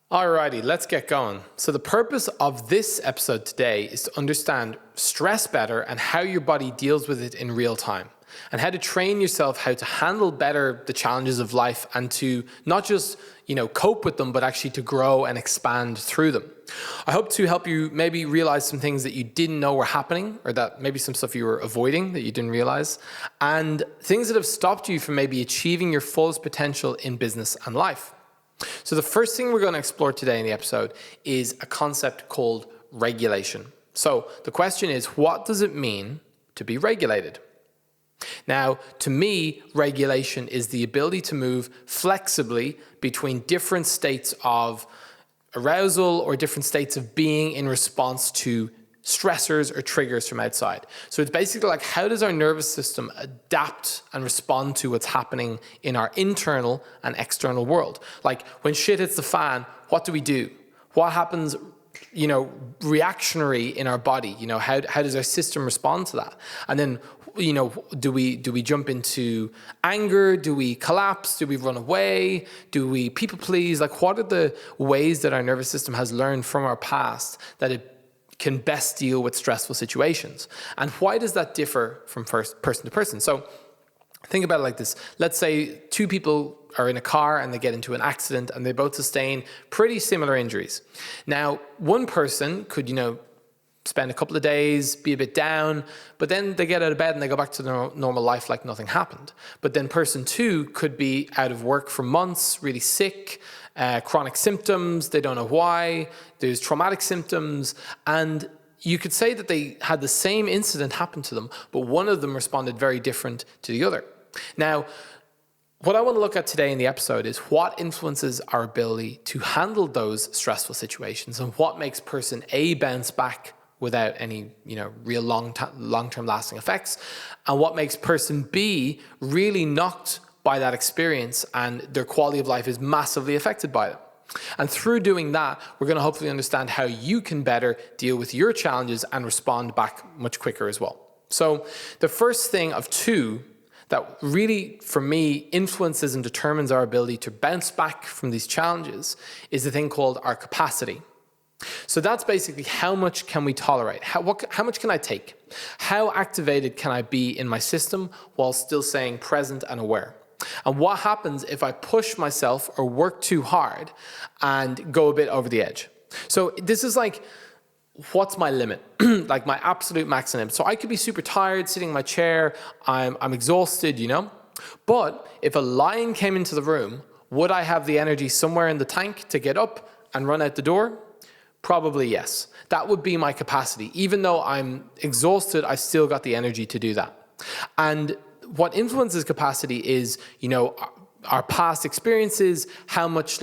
Alrighty, let's get going. So the purpose of this episode today is to understand stress better and how your body deals with it in real time, and how to train yourself how to handle better the challenges of life and to not just, cope with them, but actually to grow and expand through them. I hope to help you maybe realize some things that you didn't know were happening, or that maybe some stuff you were avoiding that you didn't realize, and things that have stopped you from maybe achieving your fullest potential in business and life. So the first thing we're going to explore today in the episode is a concept called regulation. So the question is, what does it mean to be regulated? Now, to me, regulation is the ability to move flexibly between different states of arousal or different states of being in response to stressors or triggers from outside. So it's basically like, how does our nervous system adapt and respond to what's happening in our internal and external world? Like when shit hits the fan, what do we do? What happens, reactionary in our body? How does our system respond to that? And then, do we jump into anger? Do we collapse? Do we run away? Do we people please? Like, what are the ways that our nervous system has learned from our past that it can best deal with stressful situations? And why does that differ from person to person? So think about it like this. Let's say two people are in a car and they get into an accident and they both sustain pretty similar injuries. Now, one person could, spend a couple of days, be a bit down, but then they get out of bed and they go back to their normal life like nothing happened. But then person two could be out of work for months, really sick, chronic symptoms, they don't know why, there's traumatic symptoms, and you could say that they had the same incident happen to them, but one of them responded very different to the other. Now, what I want to look at today in the episode is what influences our ability to handle those stressful situations, and what makes person A bounce back without any, real long-term lasting effects, and what makes person B really knocked by that experience and their quality of life is massively affected by it. And through doing that, we're going to hopefully understand how you can better deal with your challenges and respond back much quicker as well. So the first thing of two that really, for me, influences and determines our ability to bounce back from these challenges is the thing called our capacity. So that's basically how much can we tolerate? How much can I take? How activated can I be in my system while still staying present and aware? And what happens if I push myself or work too hard and go a bit over the edge? So this is like, what's my limit? Like my absolute max limit. So I could be super tired sitting in my chair. I'm exhausted, But if a lion came into the room, would I have the energy somewhere in the tank to get up and run out the door? Probably yes. That would be my capacity. Even though I'm exhausted, I still got the energy to do that. And what influences capacity is, our past experiences, how much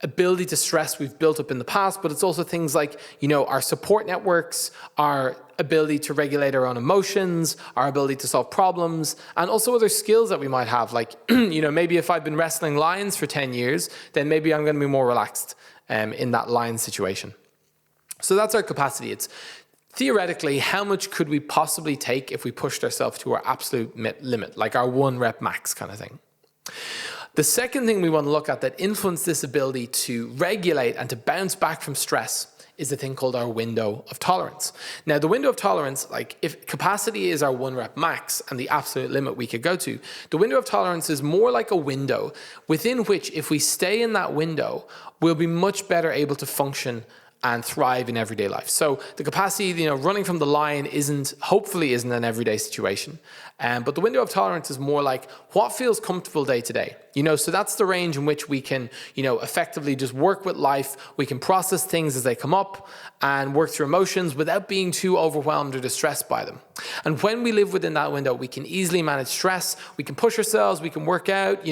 ability to stress we've built up in the past, but it's also things like, our support networks, our ability to regulate our own emotions, our ability to solve problems, and also other skills that we might have. Like, maybe if I've been wrestling lions for 10 years, then maybe I'm going to be more relaxed in that lion situation. So that's our capacity. It's theoretically, how much could we possibly take if we pushed ourselves to our absolute limit, like our 1 rep max kind of thing. The second thing we want to look at that influences this ability to regulate and to bounce back from stress is the thing called our window of tolerance. Now, the window of tolerance, if capacity is our 1 rep max and the absolute limit we could go to, the window of tolerance is more like a window within which, if we stay in that window, we'll be much better able to function and thrive in everyday life. So the capacity, running from the lion hopefully isn't an everyday situation. But the window of tolerance is more like what feels comfortable day to day. So that's the range in which we can, effectively just work with life. We can process things as they come up and work through emotions without being too overwhelmed or distressed by them. And when we live within that window, we can easily manage stress. We can push ourselves. We can work out.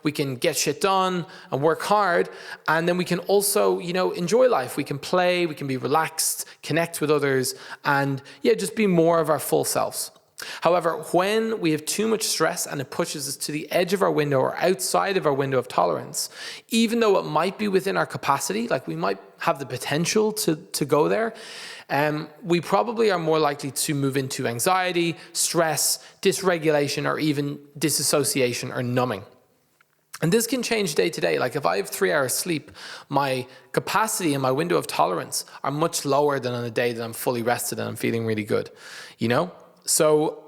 We can get shit done and work hard. And then we can also, enjoy life. We can play. We can be relaxed, connect with others, and just be more of our full selves. However, when we have too much stress and it pushes us to the edge of our window or outside of our window of tolerance, even though it might be within our capacity, like we might have the potential to go there, we probably are more likely to move into anxiety, stress, dysregulation, or even disassociation or numbing. And this can change day to day. Like if I have 3 hours sleep, my capacity and my window of tolerance are much lower than on a day that I'm fully rested and I'm feeling really good, you know? So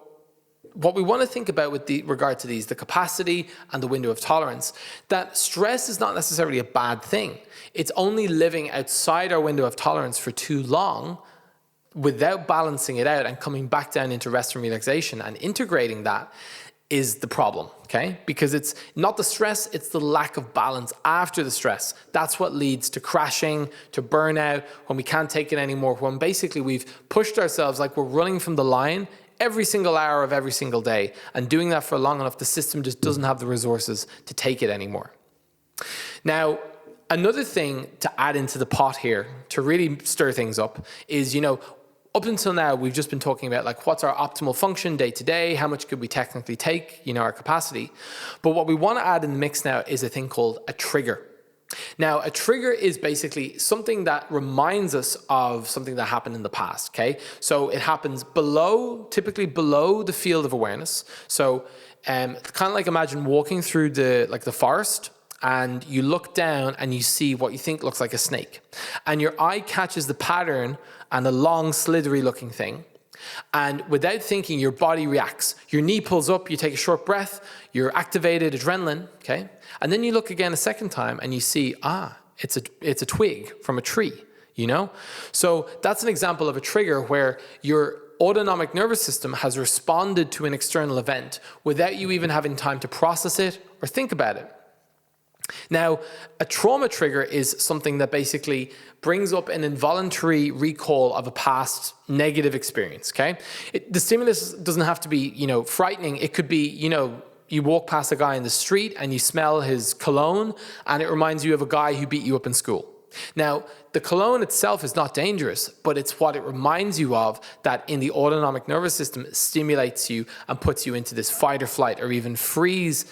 what we want to think about with regard to these, the capacity and the window of tolerance, that stress is not necessarily a bad thing. It's only living outside our window of tolerance for too long without balancing it out and coming back down into rest and relaxation and integrating that is the problem, okay? Because it's not the stress, it's the lack of balance after the stress. That's what leads to crashing, to burnout, when we can't take it anymore, when basically we've pushed ourselves like we're running from the line every single hour of every single day. And doing that for long enough, the system just doesn't have the resources to take it anymore. Now, another thing to add into the pot here to really stir things up is, up until now, we've just been talking about like what's our optimal function day to day, how much could we technically take, our capacity. But what we want to add in the mix now is a thing called a trigger. Now, a trigger is basically something that reminds us of something that happened in the past, okay? So it happens typically below the field of awareness. So kind of like imagine walking through the forest, and you look down and you see what you think looks like a snake. And your eye catches the pattern and a long, slithery looking thing. And without thinking, your body reacts. Your knee pulls up, you take a short breath, you're activated adrenaline, okay? And then you look again a second time and you see, it's a twig from a tree, So that's an example of a trigger where your autonomic nervous system has responded to an external event without you even having time to process it or think about it. Now, a trauma trigger is something that basically brings up an involuntary recall of a past negative experience, okay? The stimulus doesn't have to be, frightening. It could be, you walk past a guy in the street and you smell his cologne and it reminds you of a guy who beat you up in school. Now, the cologne itself is not dangerous, but it's what it reminds you of that in the autonomic nervous system stimulates you and puts you into this fight or flight or even freeze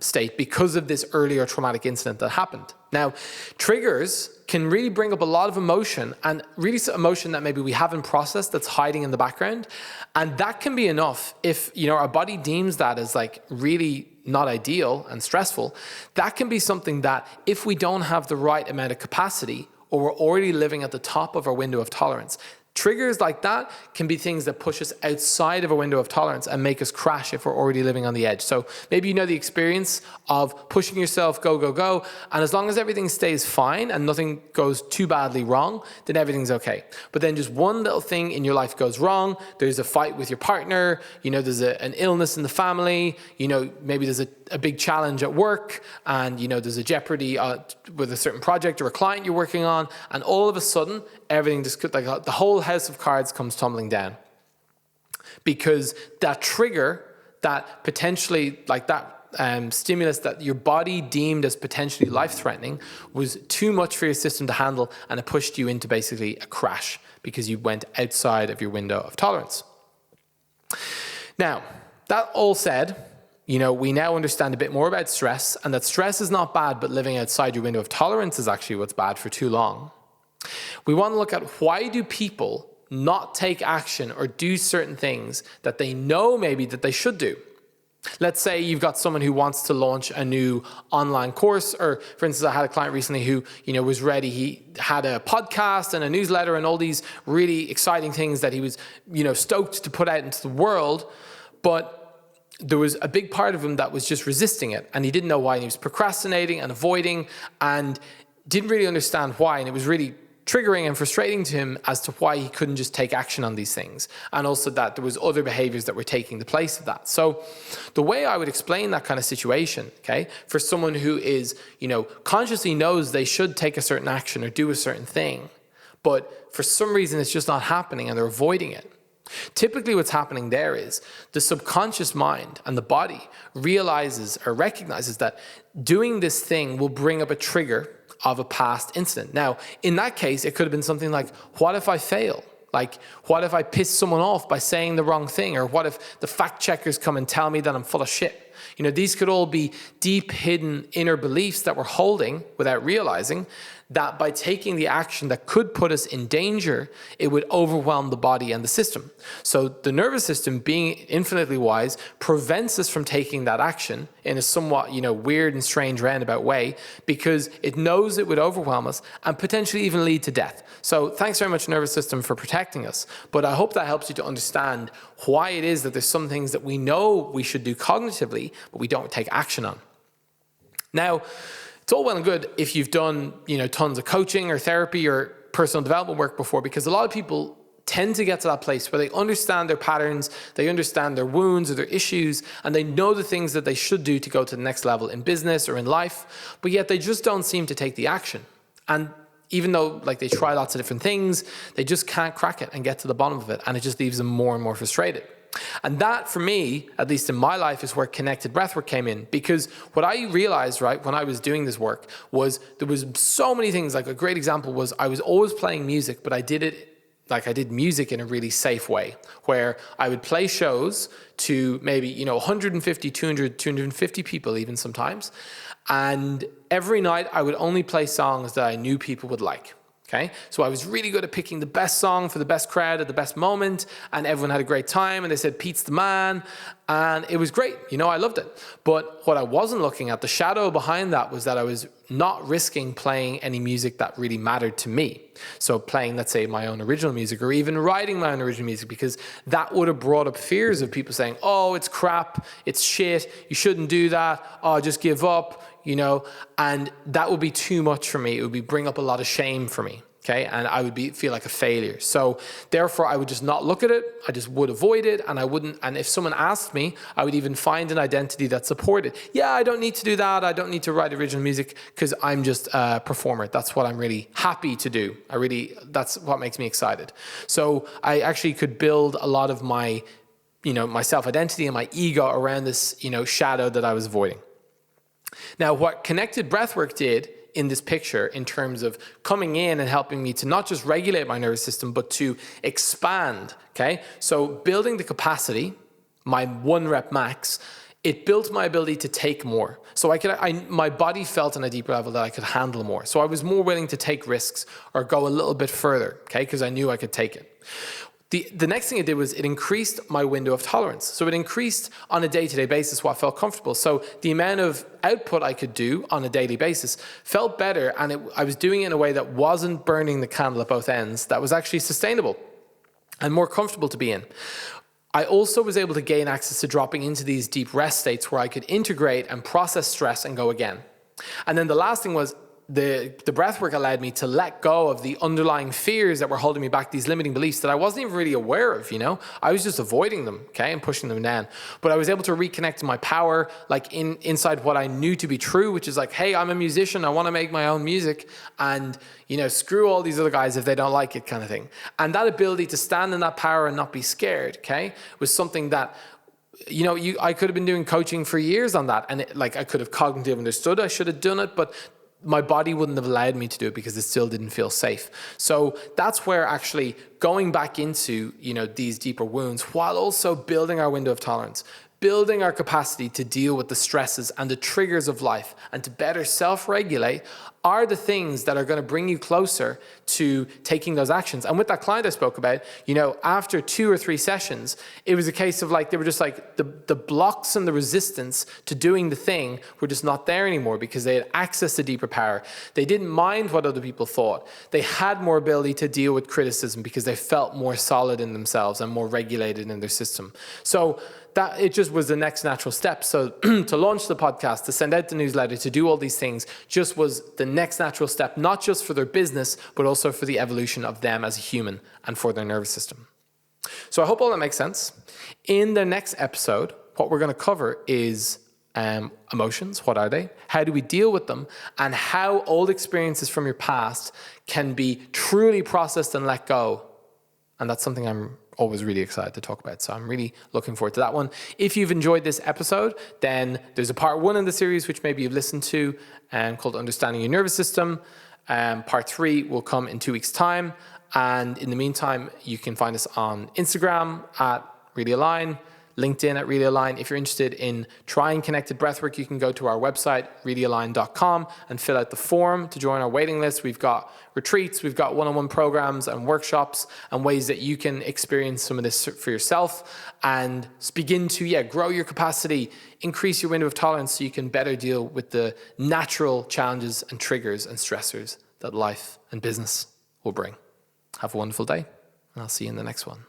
state because of this earlier traumatic incident that happened. Now, triggers can really bring up a lot of emotion, and really emotion that maybe we haven't processed that's hiding in the background. And that can be enough if, our body deems that as like really not ideal and stressful. That can be something that if we don't have the right amount of capacity or we're already living at the top of our window of tolerance, triggers like that can be things that push us outside of a window of tolerance and make us crash if we're already living on the edge. So maybe the experience of pushing yourself, go, go, go, and as long as everything stays fine and nothing goes too badly wrong, then everything's okay. But then just one little thing in your life goes wrong, there's a fight with your partner, there's an illness in the family, maybe there's a big challenge at work, and there's a jeopardy with a certain project or a client you're working on, and all of a sudden everything just like the whole house of cards comes tumbling down because that trigger, that potentially like that stimulus that your body deemed as potentially life-threatening was too much for your system to handle, and it pushed you into basically a crash because you went outside of your window of tolerance. Now, that all said, we now understand a bit more about stress, and that stress is not bad, but living outside your window of tolerance is actually what's bad for too long. We want to look at why do people not take action or do certain things that they know maybe that they should do. Let's say you've got someone who wants to launch a new online course, or for instance, I had a client recently who, was ready. He had a podcast and a newsletter and all these really exciting things that he was, stoked to put out into the world, but there was a big part of him that was just resisting it, and he didn't know why, and he was procrastinating and avoiding and didn't really understand why, and it was really triggering and frustrating to him as to why he couldn't just take action on these things, and also that there was other behaviors that were taking the place of that. So the way I would explain that kind of situation, okay, for someone who is, consciously knows they should take a certain action or do a certain thing, but for some reason it's just not happening and they're avoiding it. Typically what's happening there is the subconscious mind and the body realizes or recognizes that doing this thing will bring up a trigger of a past incident. Now, in that case, it could have been something like, what if I fail? Like, what if I piss someone off by saying the wrong thing? Or what if the fact checkers come and tell me that I'm full of shit? These could all be deep hidden inner beliefs that we're holding without realizing that by taking the action that could put us in danger, it would overwhelm the body and the system. So the nervous system, being infinitely wise, prevents us from taking that action in a somewhat, weird and strange roundabout way, because it knows it would overwhelm us and potentially even lead to death. So thanks very much, nervous system, for protecting us. But I hope that helps you to understand why it is that there's some things that we know we should do cognitively, but we don't take action on. Now, it's all well and good if you've done, tons of coaching or therapy or personal development work before, because a lot of people tend to get to that place where they understand their patterns, they understand their wounds or their issues, and they know the things that they should do to go to the next level in business or in life, but yet they just don't seem to take the action. And even though they try lots of different things, they just can't crack it and get to the bottom of it, and it just leaves them more and more frustrated. And that, for me, at least in my life, is where connected breathwork came in. Because what I realized, when I was doing this work, was there was so many things. Like, a great example was I was always playing music, but I did music in a really safe way, where I would play shows to maybe, 150, 200, 250 people even sometimes. And every night I would only play songs that I knew people would like. Okay, so I was really good at picking the best song for the best crowd at the best moment, and everyone had a great time, and they said, Pete's the man, and it was great. I loved it. But what I wasn't looking at, the shadow behind that, was that I was not risking playing any music that really mattered to me. So playing, let's say, my own original music, or even writing my own original music, because that would have brought up fears of people saying, oh, it's crap, it's shit, you shouldn't do that, oh, just give up. And that would be too much for me. It would bring up a lot of shame for me, okay? And I would feel like a failure. So therefore, I would just not look at it. I just would avoid it, and I wouldn't. And if someone asked me, I would even find an identity that supported. Yeah, I don't need to do that. I don't need to write original music because I'm just a performer. That's what I'm really happy to do. That's what makes me excited. So I actually could build a lot of my, my self-identity and my ego around this, shadow that I was avoiding. Now, what connected breathwork did in this picture, in terms of coming in and helping me to not just regulate my nervous system, but to expand, okay? So building the capacity, my 1 rep max, it built my ability to take more. So my body felt on a deeper level that I could handle more. So I was more willing to take risks or go a little bit further, okay? Because I knew I could take it. The next thing it did was it increased my window of tolerance. So it increased on a day-to-day basis what felt comfortable. So the amount of output I could do on a daily basis felt better, and I was doing it in a way that wasn't burning the candle at both ends, that was actually sustainable and more comfortable to be in. I also was able to gain access to dropping into these deep rest states where I could integrate and process stress and go again. And then the last thing was the breathwork allowed me to let go of the underlying fears that were holding me back, these limiting beliefs that I wasn't even really aware of, I was just avoiding them, okay, and pushing them down. But I was able to reconnect to my power, inside what I knew to be true, which is hey, I'm a musician, I want to make my own music, and, screw all these other guys if they don't like it, kind of thing. And that ability to stand in that power and not be scared, okay, was something that I could have been doing coaching for years on that, and I could have cognitively understood I should have done it, but my body wouldn't have allowed me to do it because it still didn't feel safe. So that's where actually going back into, these deeper wounds, while also building our window of tolerance, building our capacity to deal with the stresses and the triggers of life and to better self-regulate, are the things that are going to bring you closer to taking those actions. And with that client I spoke about, after 2 or 3 sessions, it was a case of they were just the blocks and the resistance to doing the thing were just not there anymore because they had access to deeper power. They didn't mind what other people thought. They had more ability to deal with criticism because they felt more solid in themselves and more regulated in their system. So that it just was the next natural step. So to launch the podcast, to send out the newsletter, to do all these things just was the next natural step, not just for their business, but also for the evolution of them as a human and for their nervous system. So I hope all that makes sense. In the next episode, what we're going to cover is emotions. What are they? How do we deal with them? And how old experiences from your past can be truly processed and let go. And that's something I'm always really excited to talk about. So I'm really looking forward to that one. If you've enjoyed this episode, then there's a part 1 in the series, which maybe you've listened to, called Understanding Your Nervous System. Part 3 will come in 2 weeks' time. And in the meantime, you can find us on Instagram at Really Align, LinkedIn at Really Align. If you're interested in trying connected breathwork, you can go to our website, reallyAlign.com, and fill out the form to join our waiting list. We've got retreats, we've got one-on-one programs and workshops and ways that you can experience some of this for yourself and begin to grow your capacity, increase your window of tolerance so you can better deal with the natural challenges and triggers and stressors that life and business will bring. Have a wonderful day, and I'll see you in the next one.